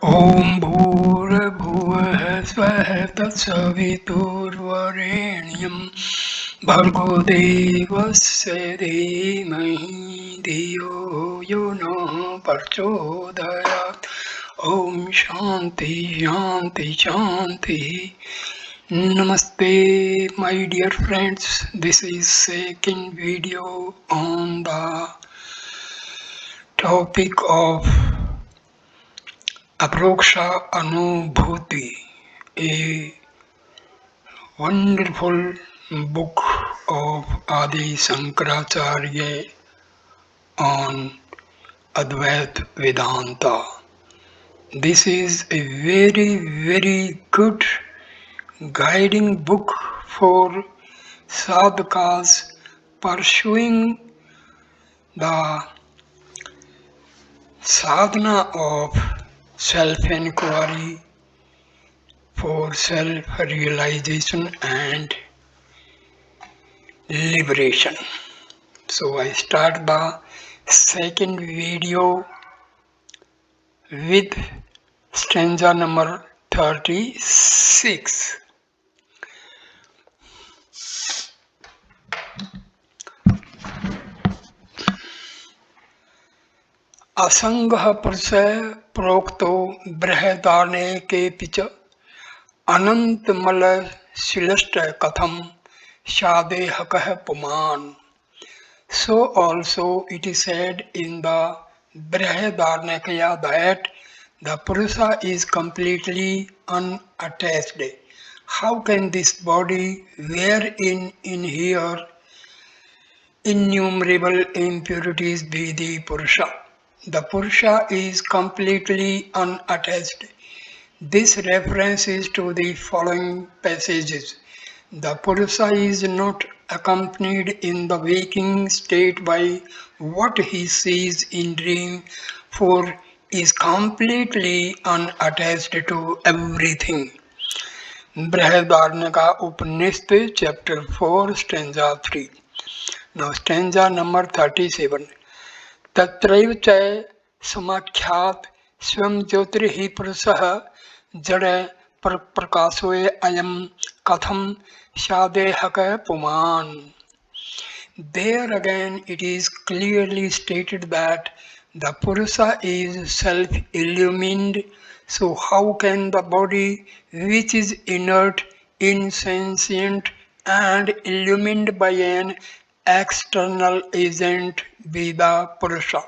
ॐ भूर्भुवः स्वः तत्सवितुर्वरेण्यं भर्गो देवस्य धीमहि धियो यो नः प्रचोदयात् ॐ शान्ति शान्ति शान्तिः. Namaste, my dear friends. This is second video on the topic of Approkshanubhuti, a wonderful book of Adi Shankracharya on Advaita Vedanta. This is a very good guiding book for sadhakas pursuing the sadhana of self-inquiry for self-realization and liberation. So I start the second video with stanza number 36. असंगः प्रसय प्रोक्तो Brihadaranyaka के pitch अनंतमलशिलष्ट कथम शादेहकः पुमान. So also it is said in the Brihadaranyaka that the Purusa is completely unattached. How can this body wherein inhere innumerable impurities be the Purusha? The Purusha is completely unattached. This reference is to the following passages. The Purusha is not accompanied in the waking state by what he sees in dream, for is completely unattached to everything. Brihadaranyaka Upanishad chapter 4 stanza 3. Now stanza number 37. तत्रैव च समाख्यात स्वयं ज्योतिर्हि पुरुषः जड़ प्रकाशोय अयम कथम शादेहकः पुमान. There again it is clearly stated that the Purusha is self-illumined, so how can the body which is inert, insentient and illumined by an external agent be the Purusha?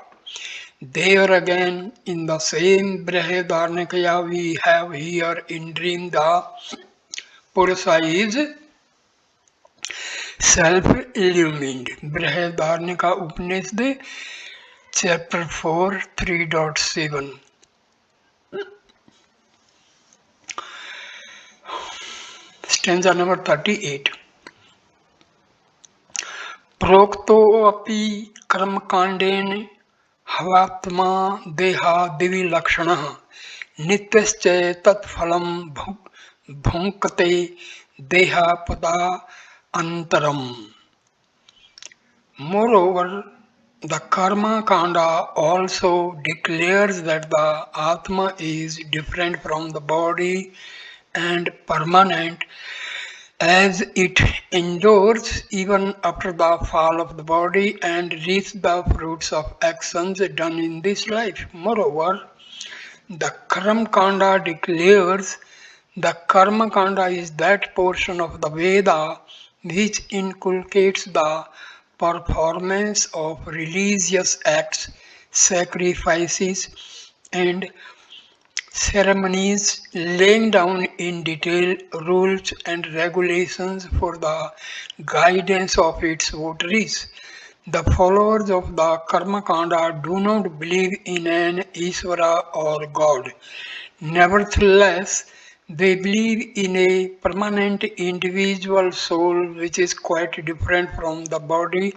There again in the same Brihadaranyaka we have here in dream the Purusha is self-illumined. Brihadaranyaka Upanishad chapter 4 3.7. Stanza number 38. प्रोक्तो अपि कर्मकाण्डेन हवात्मा देहा दिवि लक्षणः नित्यश्च तत्फलं भुङ्क्ते देहापदा antaram. Moreover, the karma kanda also declares that the Atma is different from the body and permanent, as it endures even after the fall of the body and reaps the fruits of actions done in this life. Moreover, the Karma Kanda declares the Karma Kanda is that portion of the Veda which inculcates the performance of religious acts, sacrifices, and ceremonies, laying down in detail rules and regulations for the guidance of its votaries. The followers of the Karma Kanda do not believe in an Ishvara or God. Nevertheless, they believe in a permanent individual soul which is quite different from the body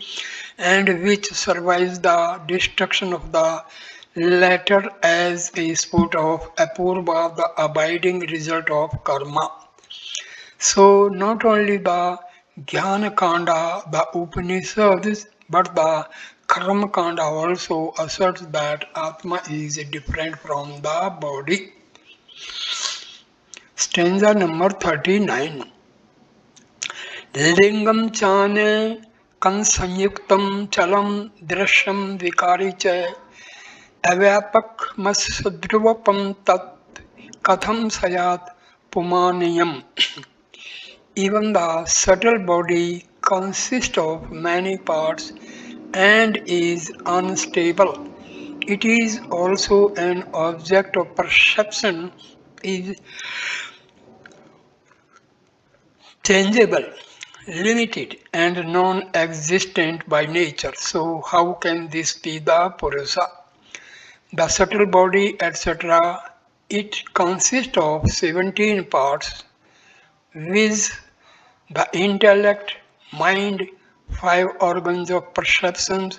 and which survives the destruction of the latter as a sport of apurva, the abiding result of karma. So not only the Jnana Kanda, the Upanishads, but the Karma Kanda also asserts that Atma is different from the body. Stanza number 39. लिंगम चाने कंसंयुक्तम चलम दृश्यम विकारी च अव्यापकमसद्रुवपम तत् कथम सयात पुमानियम. Even the subtle body consists of many parts and is unstable. It is also an object of perception, is changeable, limited, and non-existent by nature. So how can this be the Purusha? The subtle body, etc., it consists of 17 parts, viz. The intellect, mind, 5 organs of perception,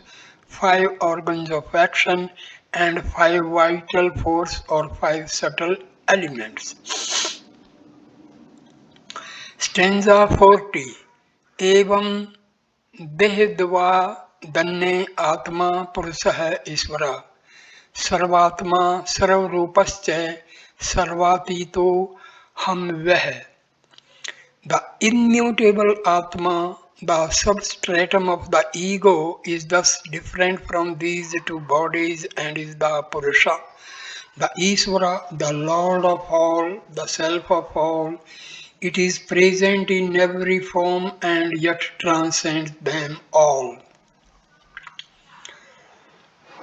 5 organs of action, and 5 vital force or 5 subtle elements. Stanza 40. एवं देहद्वा दन्ने आत्मा पुरुषः ईश्वर सर्वात्मा सर्वरूपश्च सर्वातीतो हम वह. The immutable Atma, the substratum of the ego, is thus different from these two bodies and is the Purusha. The Isvara, the Lord of all, the Self of all, it is present in every form and yet transcends them all.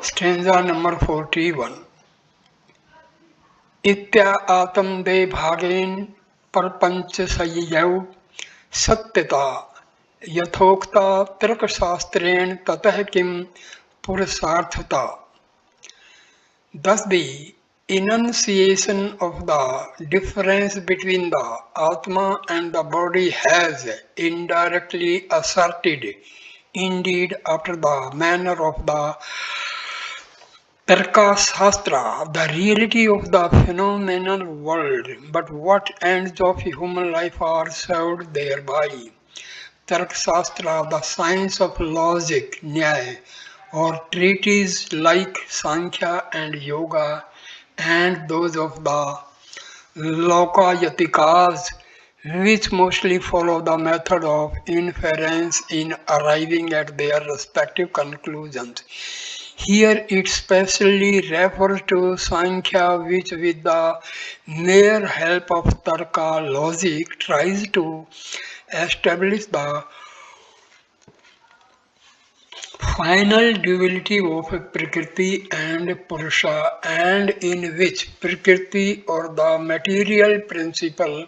Stanza number 41. इत्या आत्म दे भागेन परपंच संयौ सत्यता यथोक्ता तर्कशास्त्रेण ततः किम पुरुषार्थता. Thus the enunciation of the difference between the Atma and the body has indirectly asserted, indeed after the manner of the Tarkashastra, the reality of the phenomenal world, but what ends of human life are served thereby. Tarkashastra, the science of logic, Nyaya, or treatises like Sankhya and Yoga, and those of the Lokayatikas, which mostly follow the method of inference in arriving at their respective conclusions. Here it specially refers to Sankhya, which with the mere help of Tarka logic tries to establish the final duality of Prakriti and Purusha, and in which Prakriti or the material principle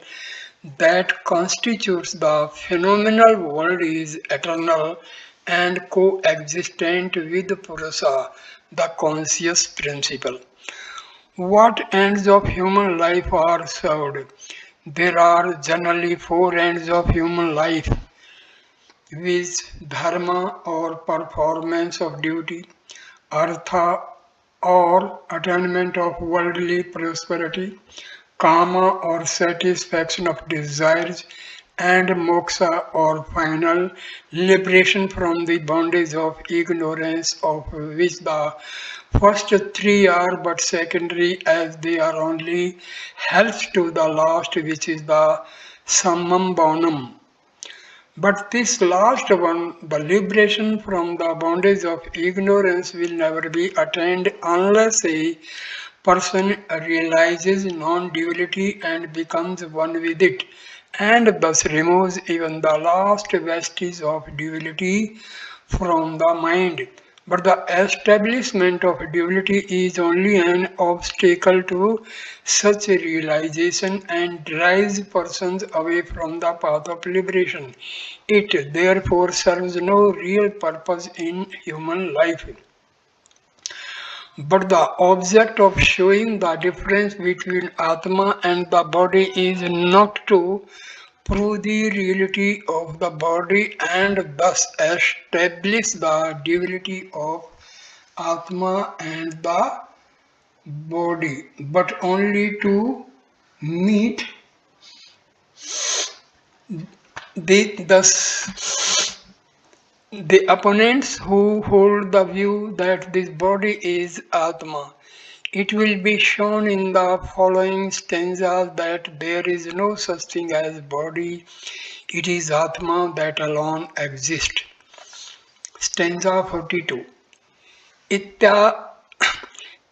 that constitutes the phenomenal world is eternal and coexistent with Purusha, the conscious principle. What ends of human life are served? There are generally 4 ends of human life, viz. Dharma or performance of duty, Artha or attainment of worldly prosperity, Kama or satisfaction of desires, and Moksha or final liberation from the bondage of ignorance, of which the first 3 are but secondary as they are only helps to the last, which is the Sammam Bonam. But this last one, the liberation from the bondage of ignorance, will never be attained unless a person realizes non-duality and becomes one with it, and thus removes even the last vestige of duality from the mind. But the establishment of duality is only an obstacle to such a realization and drives persons away from the path of liberation. It therefore serves no real purpose in human life. But the object of showing the difference between Atma and the body is not to prove the reality of the body and thus establish the duality of Atma and the body, but only to meet the opponents who hold the view that this body is Atma. It will be shown in the following stanzas that there is no such thing as body, it is Atma that alone exists. Stanza 42. Itya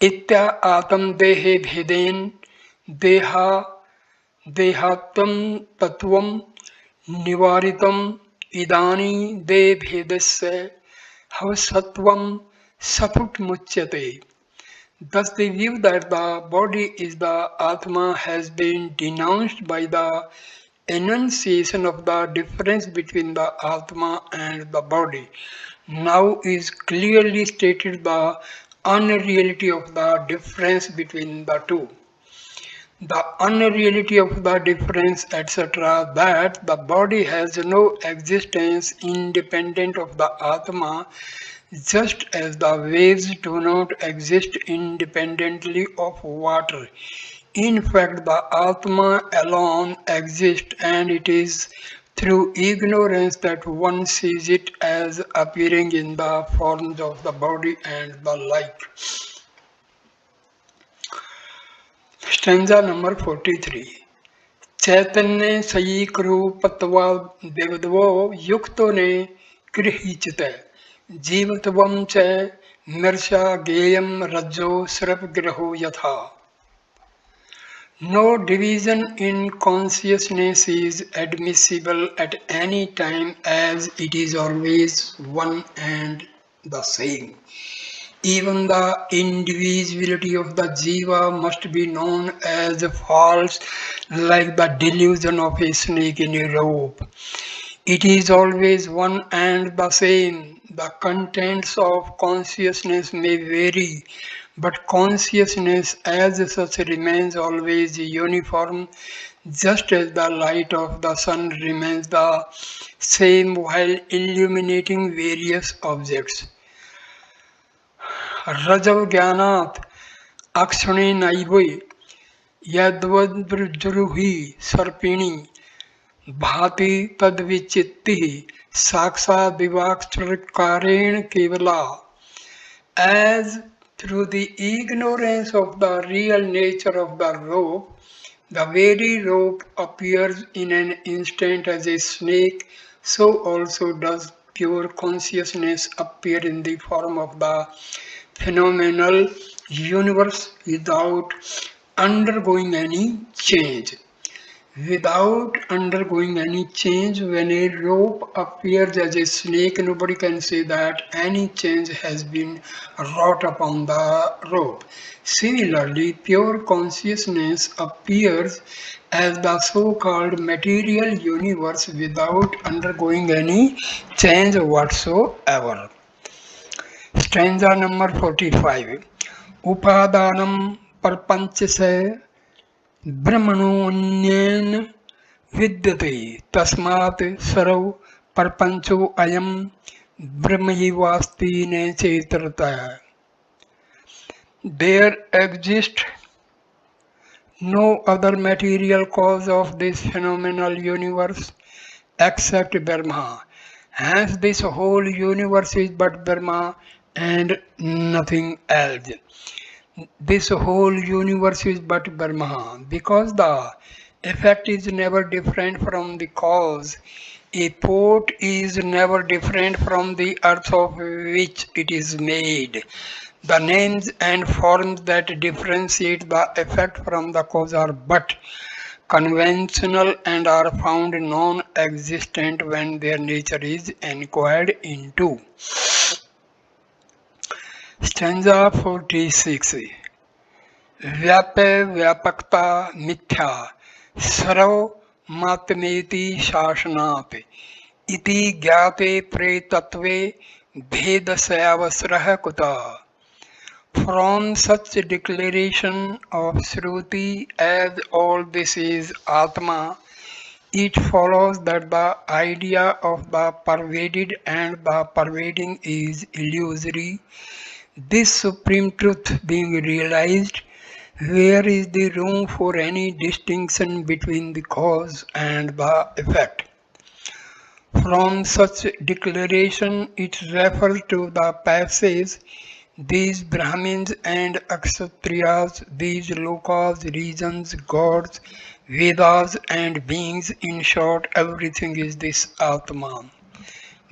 Itya atam dehe bheden deha dehatam tatvam nivaritam idani de bhedasya havasatvam saput muchyate. Thus the view that the body is the Atma has been denounced by the enunciation of the difference between the Atma and the body. Now is clearly stated the unreality of the difference between the two. The unreality of the difference, etc., that the body has no existence independent of the Atma, just as the waves do not exist independently of water. In fact, the Atma alone exists, and it is through ignorance that one sees it as appearing in the forms of the body and the like. Stanza number 43. चैतन्य सयीकृपत्वा देवद्वो युक्तो ने गृहीचित जीवत्वं च मर्षा गेयं रज्जो सर्पग्रहो यथा. No division in consciousness is admissible at any time, as it is always one and the same. Even the individuality of the jiva must be known as false, like the delusion of a snake in a rope. It is always one and the same. The contents of consciousness may vary, but consciousness as such remains always uniform, just as the light of the sun remains the same while illuminating various objects. Rajav Jnanat Akshane Naivoi Yadvadruhi Sarpini Bhati Tadvichitti Saksa Divakshakaren Kevala. As through the ignorance of the real nature of the rope, the very rope appears in an instant as a snake, so also does pure consciousness appear in the form of the phenomenal universe without undergoing any change. Without undergoing any change, when a rope appears as a snake, nobody can say that any change has been wrought upon the rope. Similarly, pure consciousness appears as the so-called material universe without undergoing any change whatsoever. Stanza number 45. Upadanam parpanch se ब्रह्मणोऽन्येन विद्यते तस्मात् सर्व परपंचो अयम ब्रह्मैवास्ति न चेतरतः. There exists no other material cause of this phenomenal universe except Brahma. Hence this whole universe is but Brahma and nothing else. This whole universe is but Brahma. Because the effect is never different from the cause, a pot is never different from the earth of which it is made. The names and forms that differentiate the effect from the cause are but conventional and are found non-existent when their nature is inquired into. Stanza 46. व्याप्य व्यापकता मिथ्या सर्व मात्मेति शासनात् इति ज्ञाते प्रेतत्वे भेदस्यावसरः कुतः. From such declaration of Shruti as all this is Atma, it follows that the idea of the pervaded and the pervading is illusory. This supreme truth being realized, where is the room for any distinction between the cause and the effect? From such declaration, it refers to the passage These Brahmins and Kshatriyas, these Lokas, regions, gods, Vedas and beings, in short, everything is this Atman.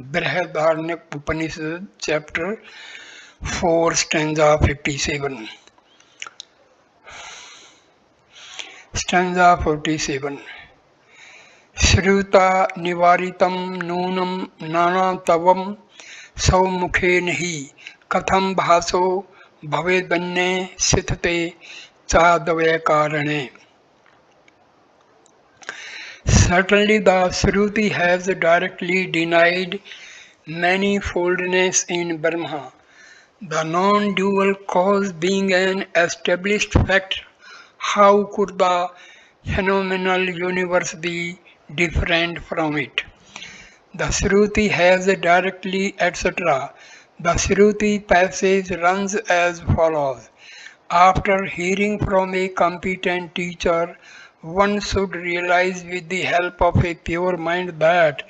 Brihadaranyaka Upanishad, chapter 4, stanza 57. Stanza 47. Shruta nivaritam nunam nanatavam saumukhe nahi katham bhaso bhavedanye sithate chadavya karane. Certainly the Shruti has directly denied manifoldness in Brahma, the non-dual cause being an established fact. How could the phenomenal universe be different from it? The Shruti has directly, etc. The Shruti passage runs as follows. After hearing from a competent teacher, one should realize with the help of a pure mind that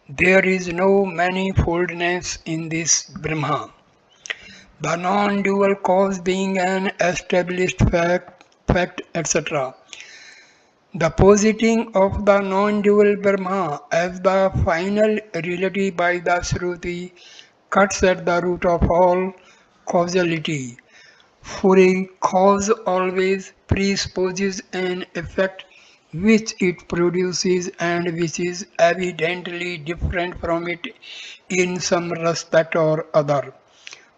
there is no manifoldness in this Brahma. The non-dual cause being an established fact, etc. The positing of the non-dual Brahma as the final reality by the Shruti cuts at the root of all causality. For a cause always presupposes an effect which it produces and which is evidently different from it in some respect or other.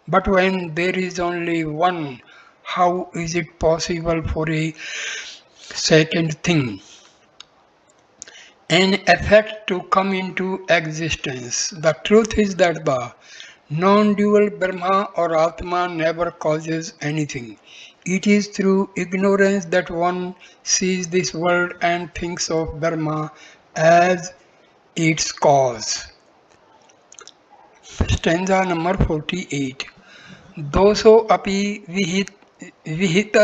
But when there is only one, how is it possible for a second thing, an effect, to come into existence? The truth is that the non-dual Brahma or Atma never causes anything. It is through ignorance that one sees this world and thinks of Brahma as its cause. Stanza number 48. दोषो अपि विहित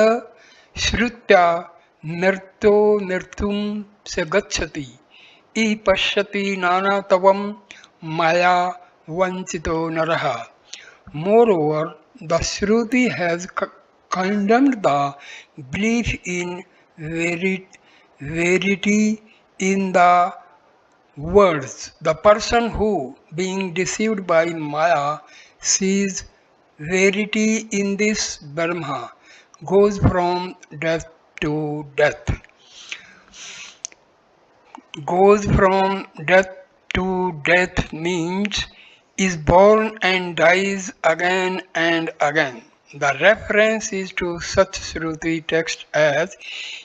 श्रुत्या मृत्यो मृत्युं स गच्छति इह पश्यति नानातवं maya vanchito naraha. Moreover, the Shruti has condemned the belief in verity in the words. The person who, being deceived by Maya, sees verity in this Brahma goes from death to death. Goes from death to death means is born and dies again and again. The reference is to such Shruti text as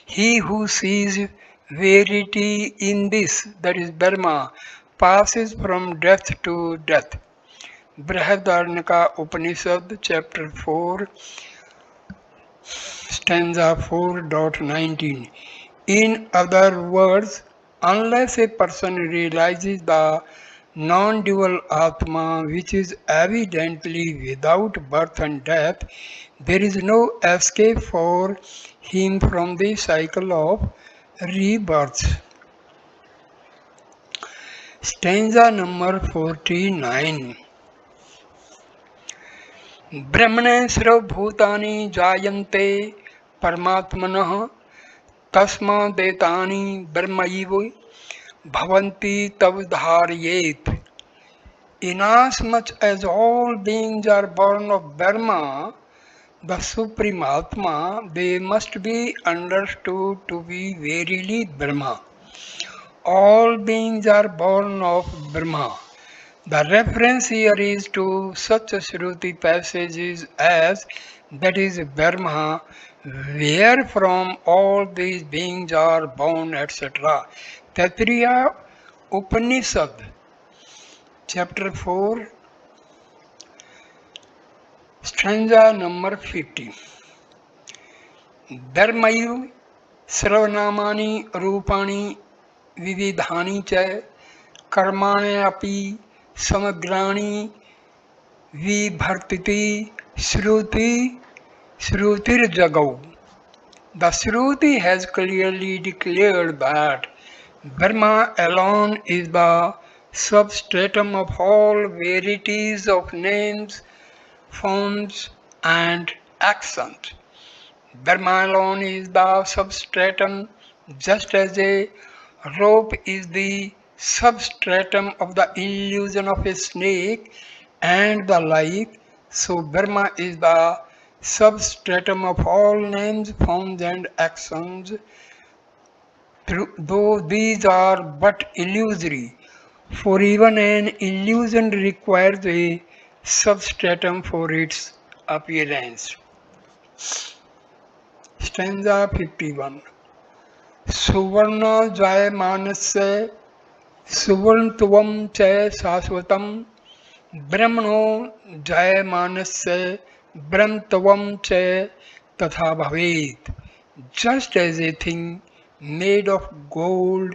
he who sees verity in this, that is Brahma, passes from death to death. Brihadaranyaka Upanishad, chapter 4, stanza 4.19. In other words, unless a person realizes the non-dual Atma, which is evidently without birth and death, there is no escape for him from the cycle of rebirth. Stanza number 49. ब्रह्मणे सर्वभूतानि जायन्ते परमात्मनः तस्मादेतानि ब्रह्मैव bhavanti tavdharyet. Inasmuch as all beings are born of Brahma, the Supreme Atma, they must be understood to be verily Brahma. All beings are born of Brahma. The reference here is to such Shruti passages as that is Brahma, where from all these beings are born, etc. Taittiriya Upanishad, chapter 4, stanza number 50. Dharmayu Sarvanamani Rupani Vividhani Cha Karmane Api Samagrani Vibhartiti Shruti Shrutir Jagau. The Shruti has clearly declared that Brahma alone is the substratum of all varieties of names, forms, and actions. Brahma alone is the substratum, just as a rope is the substratum of the illusion of a snake and the like. So Brahma is the substratum of all names, forms, and actions, though these are but illusory. For even an illusion requires a substratum for its appearance. Stanza 51. Suvarna jayamanasya suvarntuvam cha sasvatam brahmano jayamanasya brahmtavam cha tatha bhavet. Just as a thing made of gold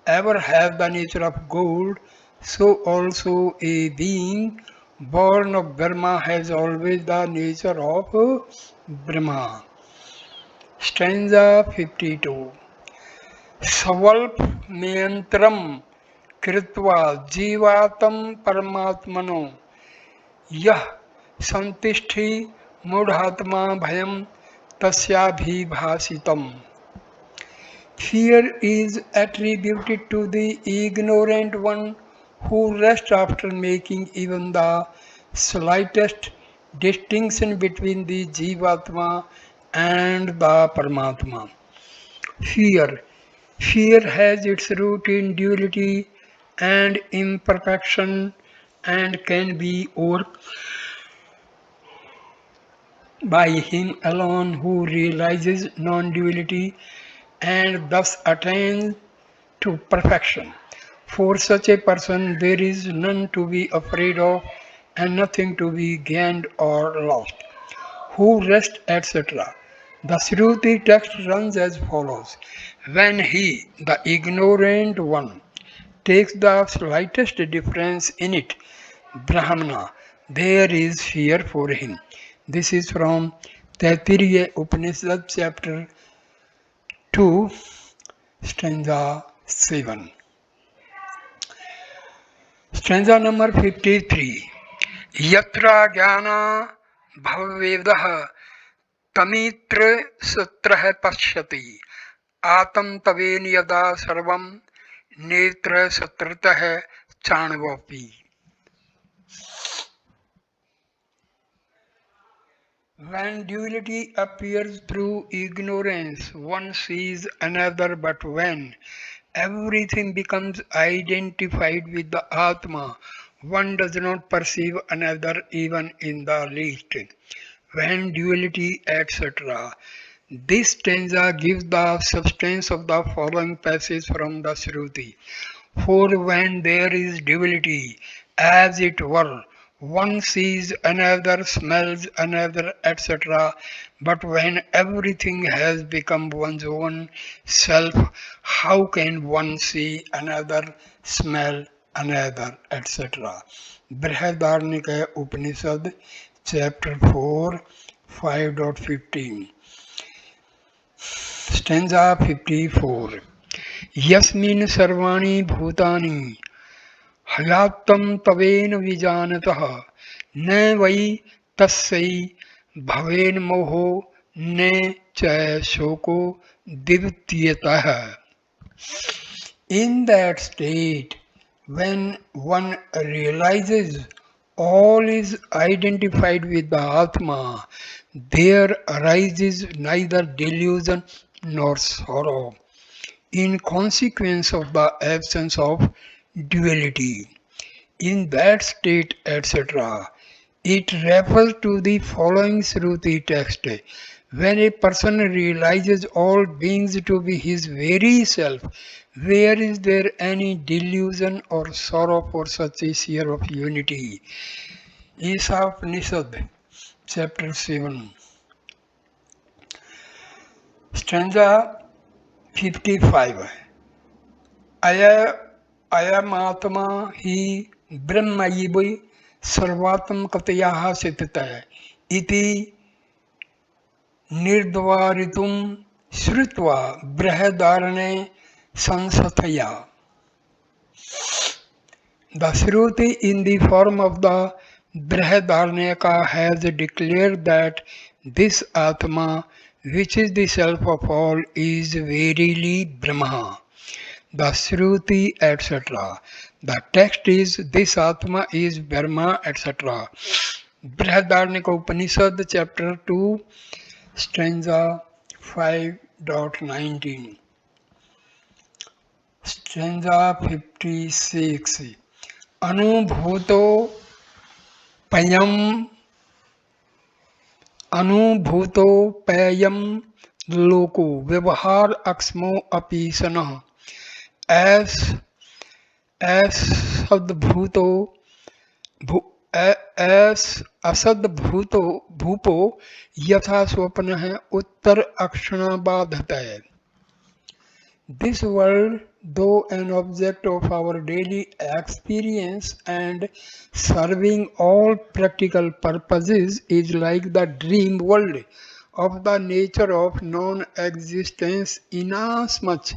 ever has the nature of gold, so also a being born of Brahma has always the nature of Brahma. Stanza 52. Svalp Miyantram Kritva Jivatam Paramatmano Yah Santishthi Mudhatma Bhayam Tasyabhibhasitam. Fear is attributed to the ignorant one who rests after making even the slightest distinction between the Jivatma and the Paramatma. Fear. Fear has its root in duality and imperfection and can be overcome by him alone who realizes non-duality and thus attains to perfection. For such a person, there is none to be afraid of and nothing to be gained or lost. Who rests, etc. The Shruti text runs as follows. When he, the ignorant one, takes the slightest difference in it, Brahmana, there is fear for him. This is from Taittiriya Upanishad, chapter 2, stanza 7. Stanza number 53. Yatra jnana bhavavedah tamitra sutrah pashyati atam taven yada sarvam netra sutratah chanvapi. When duality appears through ignorance, one sees another, but when everything becomes identified with the Atma, one does not perceive another even in the least. When duality, etc. This stanza gives the substance of the following passage from the Shruti. For when there is duality, as it were, one sees another, smells another, etc. But when everything has become one's own self, how can one see another, smell another, etc.? Brihadaranyaka Upanishad, chapter 4, 5.15. Stanza 54. Yasmin sarvani bhutani Hayattam taven vijanatah ne vai tassai bhaven moho ne cha shoko divyatah. In that state, when one realizes all is identified with the Atma, there arises neither delusion nor sorrow, in consequence of the absence of duality. In that state, etc., it refers to the following Shruti text. When a person realizes all beings to be his very self, where is there any delusion or sorrow for such a sphere of unity? Isha chapter 7, stanza 55. Ayamatma hi brahmayibai sarvatam katyaha sitita iti nirdvaritum shrutva brihadarane sansataya. The Shruti in the form of the Brihadaranyaka has declared that this Atma, which is the self of all, is verily Brahma. The Shruti, etc. The text is this Atma is Brahma, etc. Brihadaranyaka Upanishad, chapter 2, stanza 5.19. Stanza 56. Anubhuto payam अनुभूतोपयम लोको व्यवहार अक्ष्मो अपि सनः ऐस असद्भूतो भू ऐस असद्भूतो भूपो यथा स्वप्नः उत्तर अक्षण बाधते. This world, though an object of our daily experience and serving all practical purposes, is like the dream world of the nature of non-existence inasmuch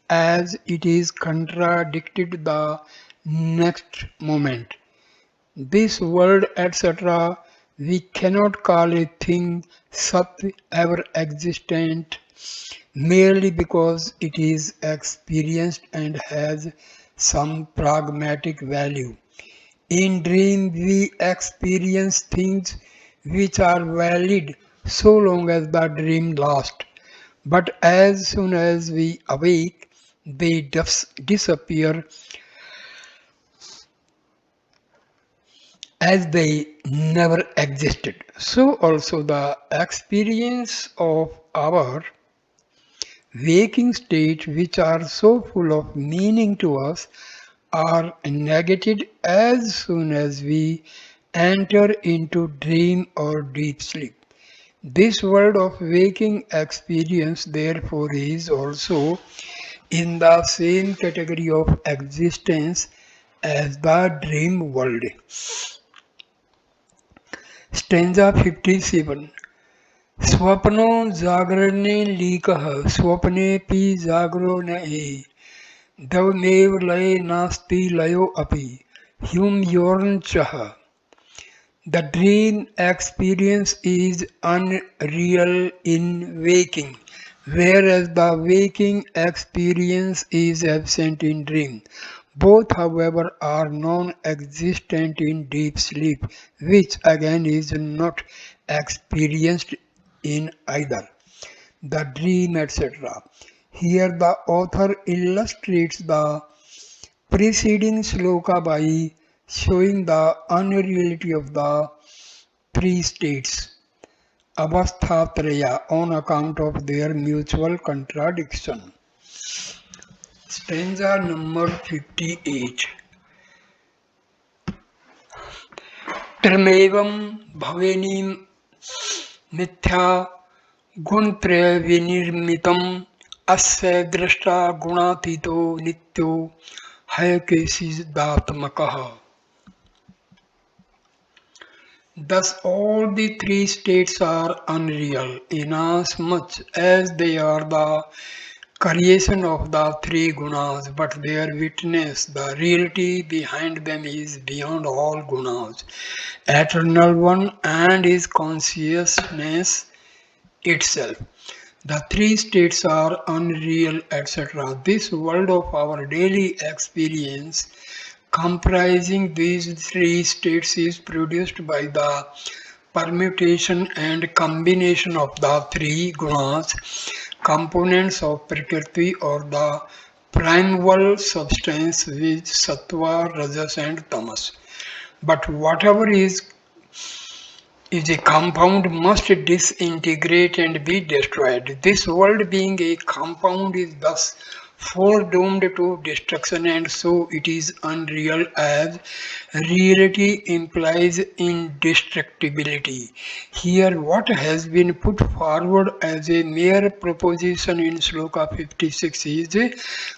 as it is contradicted the next moment. This world, etc., we cannot call a thing sat ever existent merely because it is experienced and has some pragmatic value. In dream we experience things which are valid so long as the dream lasts, but as soon as we awake they disappear as they never existed. So also the experience of our waking states, which are so full of meaning to us, are negated as soon as we enter into dream or deep sleep. This world of waking experience, therefore, is also in the same category of existence as the dream world. Stanza 57. स्वप्नो जागरणे लीकः स्वप्नेऽपि जागरो न हि दवमेव लये नास्ति लयो अपि ह्यूम्योर्नचः. The dream experience is unreal in waking, whereas the waking experience is absent in dream. Both, however, are non-existent in deep sleep, which again is not experienced in either the dream, etc. Here the author illustrates the preceding sloka by showing the unreality of the three states, avasthatraya, on account of their mutual contradiction. Stanza number 58. Trimevam bhavenim मिथ्या गुणत्रय विनिर्मितम अस्य दृष्टा गुणातीतो नित्यो हयकेशिदात्मकः. Thus all the three states are unreal inasmuch as they are the creation of the three gunas, but their witness, the reality behind them, is beyond all gunas, eternal one, and is consciousness itself. The three states are unreal, etc. This world of our daily experience, comprising these three states, is produced by the permutation and combination of the three gunas, components of Prakriti, or the primeval substance, which sattva, rajas and tamas. But whatever is a compound must disintegrate and be destroyed. This world being a compound is thus foredoomed to destruction, and so it is unreal, as reality implies indestructibility. Here what has been put forward as a mere proposition in Sloka 56 is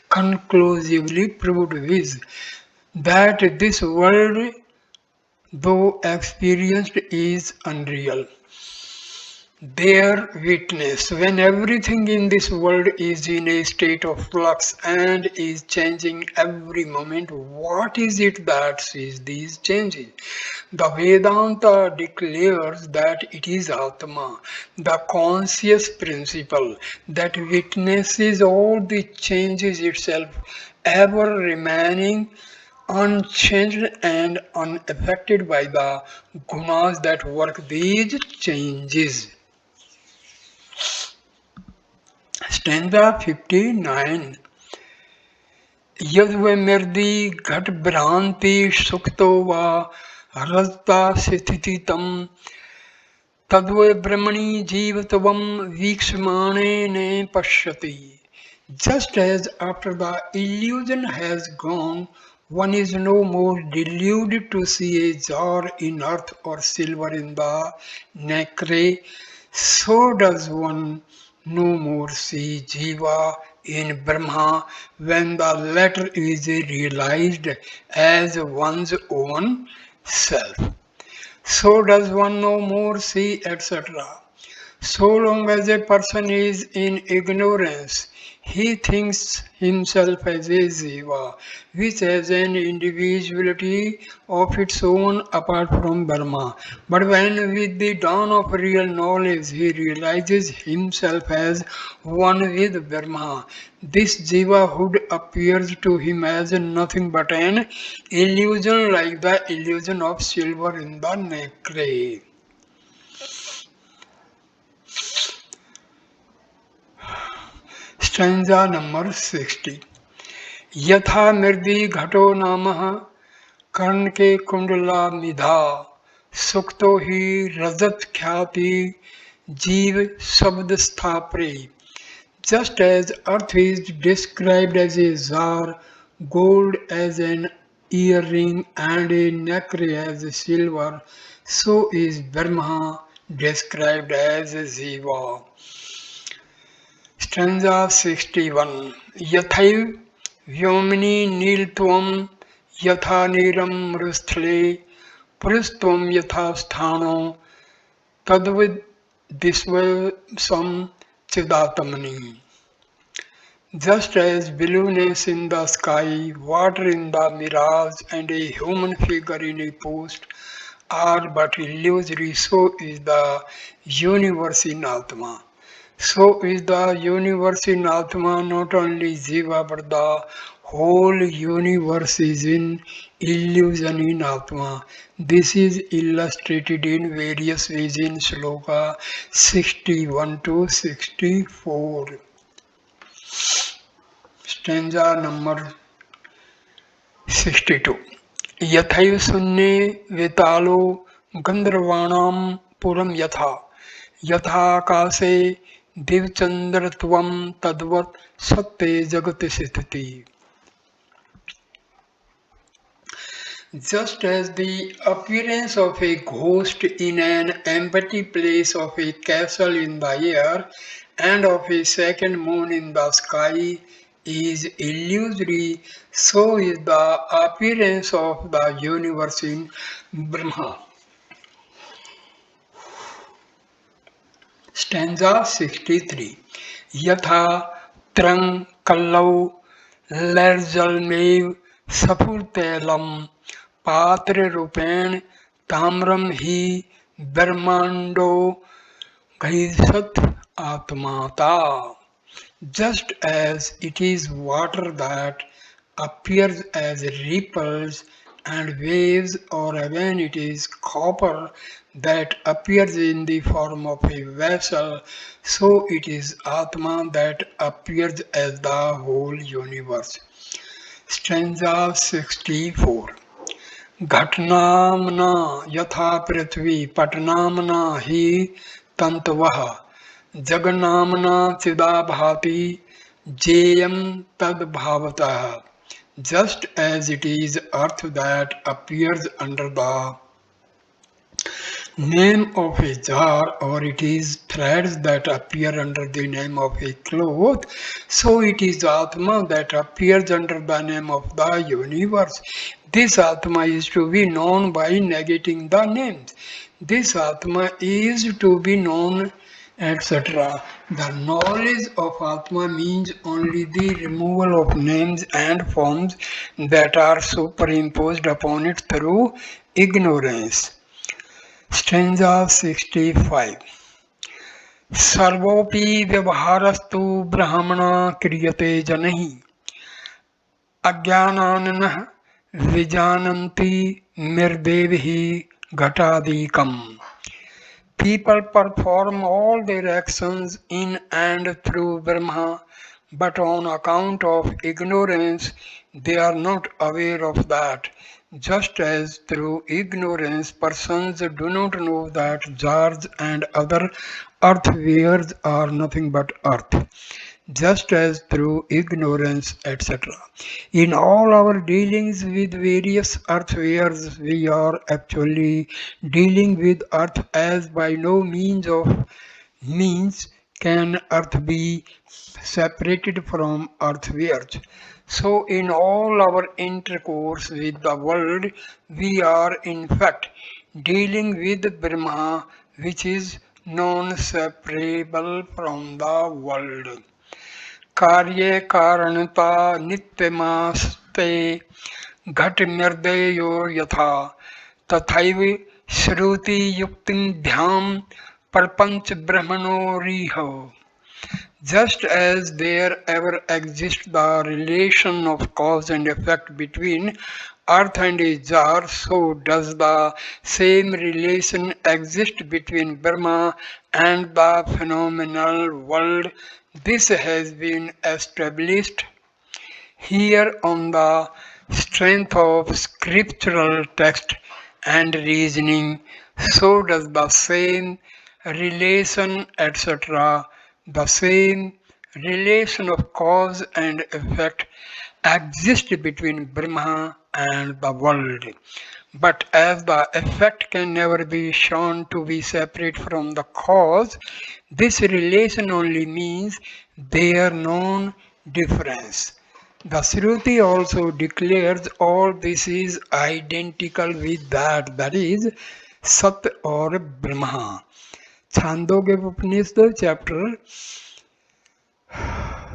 conclusively proved, viz. that this world, though experienced, is unreal. Bear witness when everything in this world is in a state of flux and is changing every moment. What is it that sees these changes? The Vedanta declares that it is Atma, the conscious principle that witnesses all the changes itself, ever remaining unchanged and unaffected by the gunas that work these changes. Stanza 59. यद्वैमर्दी घट भ्रांति सुक्तो वा रजता स्थितितम तद्वै ब्रह्मणि जीवत्वम वीक्षमाणेन पश्यति. Just as after the illusion has gone, one is no more deluded to see a jar in earth or silver in the nacre, so does one no more see Jiva in Brahma when the latter is realized as one's own self. So does one no more see, etc. So long as a person is in ignorance, he thinks himself as a Jiva, which has an individuality of its own apart from Brahma. But when with the dawn of real knowledge he realizes himself as one with Brahma, this Jivahood appears to him as nothing but an illusion, like the illusion of silver in the nacre. Stanza number 60. यथा मृदि घटो नामः कर्ण के कुंडला मिधा सुक्तो ही रजत ख्याति जीव शब्द स्थापरे. Just as earth is described as a jar, gold as an earring, and a nacre as silver, so is Brahma described as Jiva. Stanza 61. Yathaiv vyomini niltvam yatha niram mrusthale purustvam yatha sthano tadvid disvasam chidatamani. Just as blueness in the sky, water in the mirage, and a human figure in a post are but illusory, so is the universe in Atma. So is the universe in Atma, not only Jiva, but the whole universe is in illusion in Atma. This is illustrated in various ways in Shloka 61 to 64. Stanza number 62. Yathaiv sunne vitalo gandharvanam puram yatha yatha kase divchandratvam tadvat satte jagati sithati. Just as the appearance of a ghost in an empty place, of a castle in the air, and of a second moon in the sky is illusory, so is the appearance of the universe in Brahma. Stanza 63. Yatha trang kallau lerjalmev sapurtelam patre rupen tamram hi brahmando ghaisat atmata. Just as it is water that appears as ripples and waves, or when it is copper that appears in the form of a vessel, so it is Atma that appears as the whole universe. Stanza 64. घटनामना यथा पृथ्वी पटनामना हि तंतवः जगन्नामना चिदा भाति jam तद्भावतः. Just as it is earth that appears under the name of a jar, or it is threads that appear under the name of a cloth, so it is Atma that appears under the name of the universe. This Atma is to be known by negating the names. This Atma is to be known etc. The knowledge of Atma means only the removal of names and forms that are superimposed upon it through ignorance. Stanza 65. सर्वोऽपि व्यवहारस्तु ब्रह्मणा क्रियते जनैः अज्ञानान्नः विजानन्ति निर्देभिः घटादिकम्. People perform all their actions in and through Brahma, but on account of ignorance, they are not aware of that. Just as through ignorance, persons do not know that jars and other earthwares are nothing but earth, just as through ignorance, etc. In all our dealings with various earthwares, we are actually dealing with earth, as by no means can earth be separated from earthwares. So, in all our intercourse with the world, we are in fact dealing with Brahma, which is non separable from the world. कार्ये कारणता नित्यमास्ते घटनिर्दयो यथा तथैव श्रुति युक्तिभ्यां प्रपंच ब्रह्मणोरिह. Just as there ever exists the relation of cause and effect between earth and a jar, so does the same relation exist between Brahma and the phenomenal world. This has been established here on the strength of scriptural text and reasoning. So does the same relation, etc. The same relation of cause and effect exist between Brahma and the world. But as the effect can never be shown to be separate from the cause, this relation only means their non-difference. The Shruti also declares all this is identical with that is Sat or Brahma. Chandogya Upanishad chapter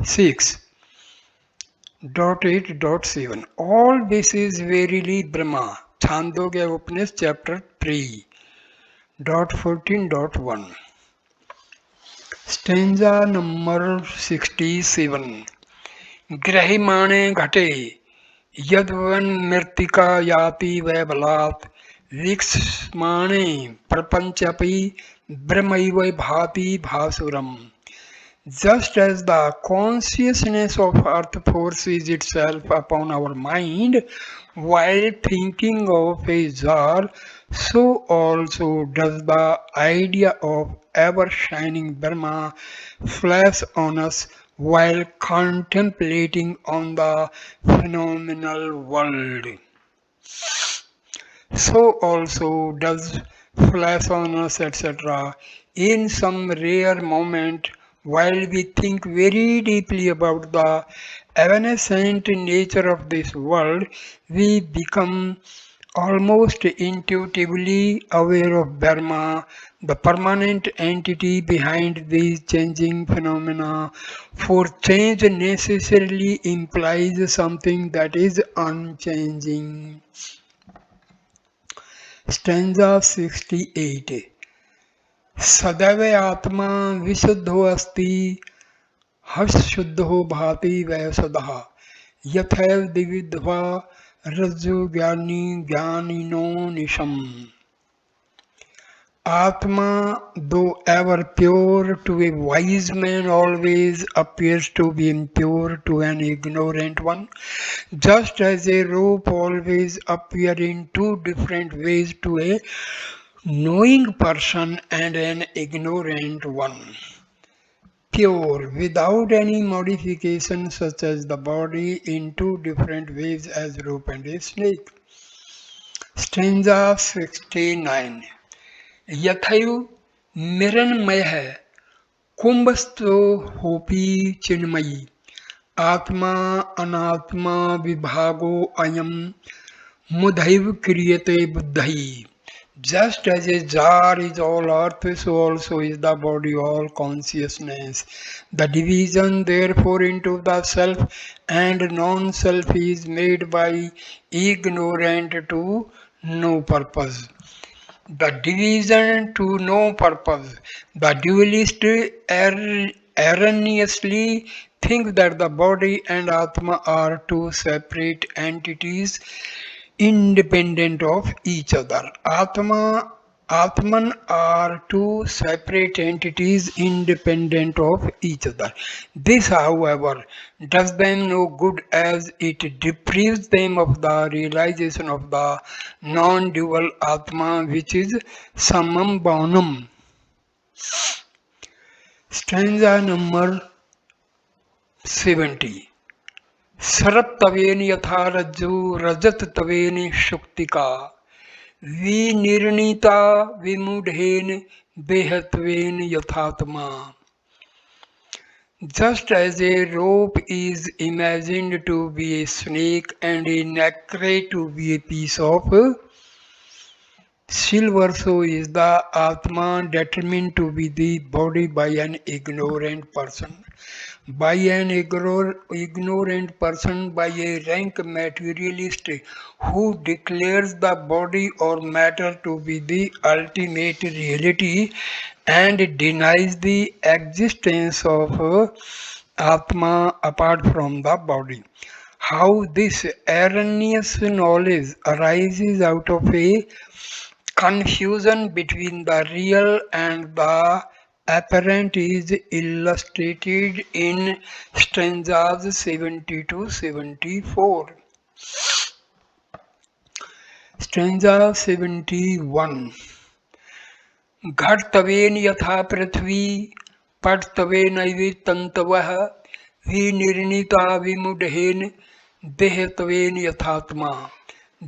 6.8.7. All this is verily Brahma. Chandogya Upanishad chapter 3.14.1. Stanza number 67. ग्रहिमाणे घटे यद्वन मृत्तिका याति वै बलात् वीक्षमाणे प्रपंचपि ब्रह्मैव भाति भासुरम्. Just as the consciousness of earth forces itself upon our mind while thinking of a jar, so also does the idea of ever shining Brahma flash on us while contemplating on the phenomenal world. So also does flash on us, etc. In some rare moment, while we think very deeply about the evanescent nature of this world, we become almost intuitively aware of Brahma, the permanent entity behind these changing phenomena. For change necessarily implies something that is unchanging. Stanza 68. सदैव आत्मा विशुद्धो अस्ति हर्षशुद्धो भाति वै सदः यथैव दिविद्वा रज्जु ज्ञानी ज्ञानिनो Neesham. Atma, though ever pure to a wise man, always appears to be impure to an ignorant one, just as a rope always appears in two different ways to a knowing person and an ignorant one. Pure, without any modification, such as the body, in two different ways as rope and a snake. Stanza 69. यथैव मिरन्मय है कुंभस्थो होपी चिन्मयी आत्मा अनात्मा विभागो अयम मुदैव क्रियते बुद्धि. Just as a jar is all earth, so also is the body all consciousness. The division therefore into the self and non-self is made by ignorant to no purpose. The division to no purpose. The dualist erroneously thinks that the body and Atma are two separate entities independent of each other. Atman are two separate entities independent of each other. This, however, does them no good as it deprives them of the realization of the non-dual Atma, which is Samam Bonum. Stanza number 70. Sarat taveni yatha rajju rajat taveni shuktika विनिर्णीता विमूढ़ेन देहत्वेन यथात्मा. Just as a rope is imagined to be a snake and a nacre to be a piece of silver, so is the Atma determined to be the body by an ignorant person. By an ignorant person, by a rank materialist who declares the body or matter to be the ultimate reality and denies the existence of Atma apart from the body. How this erroneous knowledge arises out of a confusion between the real and the apparent is illustrated in stanzas 70 to 74. Stanza 71. घटतवेन यथा पृथ्वी पटतवेनैव तन्तवः विनिर्णीता विमूढ़ेन देहत्वेन यथात्मा.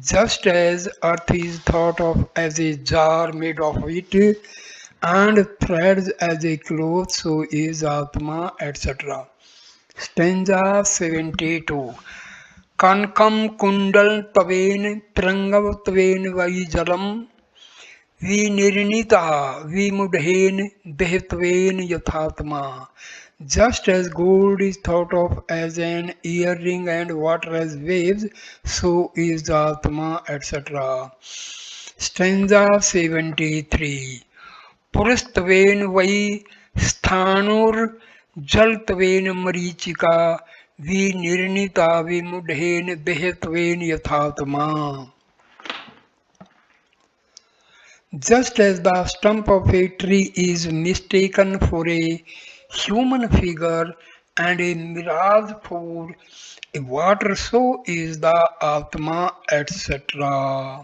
Just as earth is thought of as a jar made of wheat and threads as a cloth, so is Atma, etc. Stanza 72. Kankam kundal taven trangav taven vai jalam vinirnita vimudhen dehtven yathatma. Just as gold is thought of as an earring and water as waves, so is Atma, etc. Stanza 73. Purastven vai sthanur jaltven marichika vinirnita vimudhen dehtven yathatma. Just as the stump of a tree is mistaken for a human figure and a mirage for a water, so is the Atma, etc.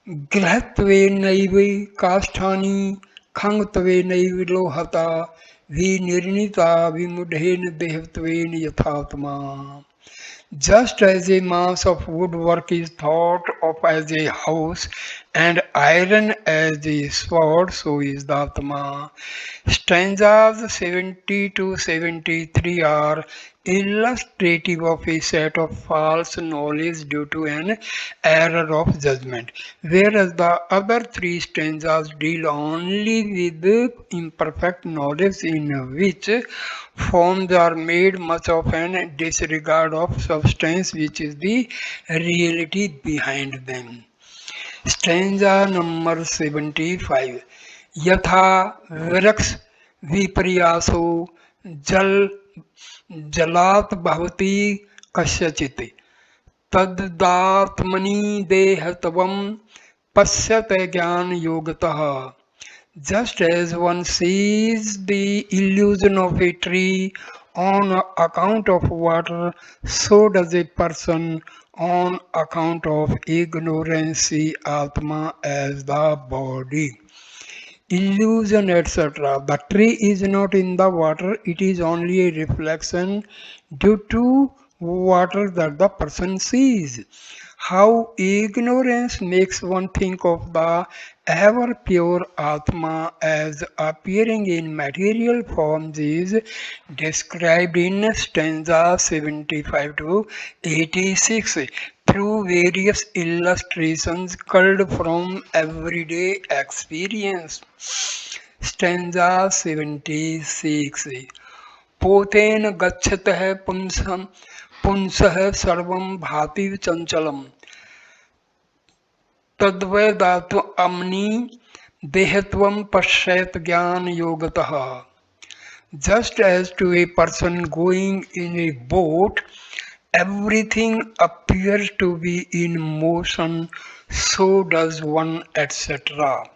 Grhatvenaiv kasthani khangtvenaiv lohata vinirnita vimudhen dehtven yathatma. Just as a mass of woodwork is thought of as a house and iron as a sword, so is the Atma. Stanzas 70 to 73 are illustrative of a set of false knowledge due to an error of judgment, whereas the other three stanzas deal only with imperfect knowledge in which forms are made much of an disregard of substance, which is the reality behind them. Stanza number 75. Yatha Vraks Viparyaso Jal Jalat Bhavati Kasyachit Taddatmani Dehatvam Pasyate Gyan Yogataha. Just as one sees the illusion of a tree on account of water, so does a person on account of ignorance see Atma as the body. Illusion, etc. The tree is not in the water, it is only a reflection due to water that the person sees. How ignorance makes one think of the ever pure Atma as appearing in material forms is described in stanza 75 to 86. through various illustrations culled from everyday experience. Stanza 76. पोतेन गच्छतः पुंसः सर्वं भाति चंचलम् तद्वैदात्मनि देहत्वं पश्येत ज्ञान योगतः. Just as to a person going in a boat, everything appears to be in motion, so does one, etc.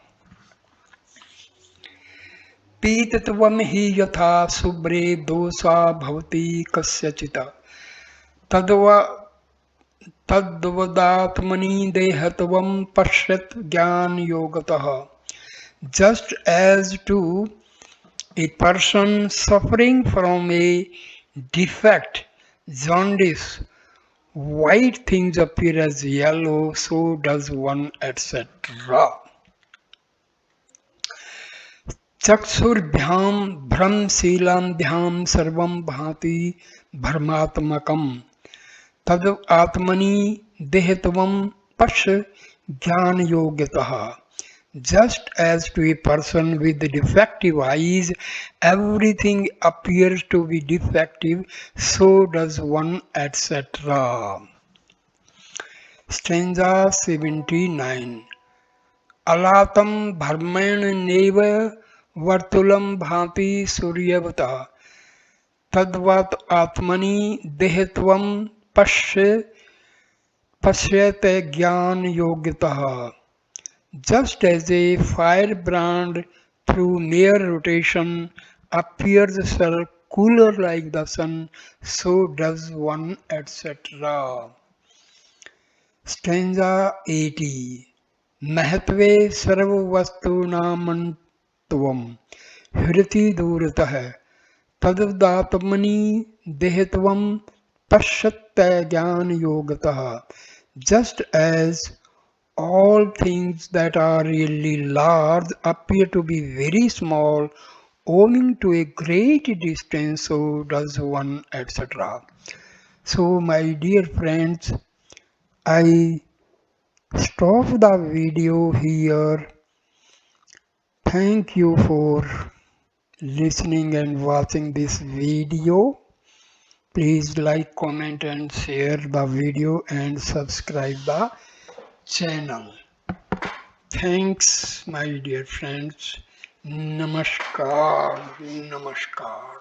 पीतत्वं हि यथा शुभ्रे दोषा भवति कस्यचित् तद्वदात्मनि देहत्वं पश्यत ज्ञान योगतः. Just as to a person suffering from a defect, jaundice, white things appear as yellow, so does one, etc. चक्षुर्भ्यां भ्रमशीलाभ्यां सर्वं भाति भ्रमात्मकम् तद आत्मनि देहत्वं पश्य ज्ञान योग्यतः. Just as to a person with defective eyes, everything appears to be defective, so does one, etc. Stanza 79. Alatam bharmen neva vartulam bhati suryavata tadvat atmani dehetvam pashyate jnana yogyatah. Just as a firebrand through mere rotation appears circular like the sun, so does one, etc. Stanza 80. महत्वे सर्ववस्तूनामन्तत्वं हृति दूरतः तद्वदात्मनि देहत्वं पश्यत्य ज्ञान योगतः. Just as all things that are really large appear to be very small owing to a great distance, so does one, etc. So my dear friends, I stop the video here. Thank you for listening and watching this video. Please like, comment and share the video and subscribe the channel. Thanks my dear friends. Namaskar. Namaskar.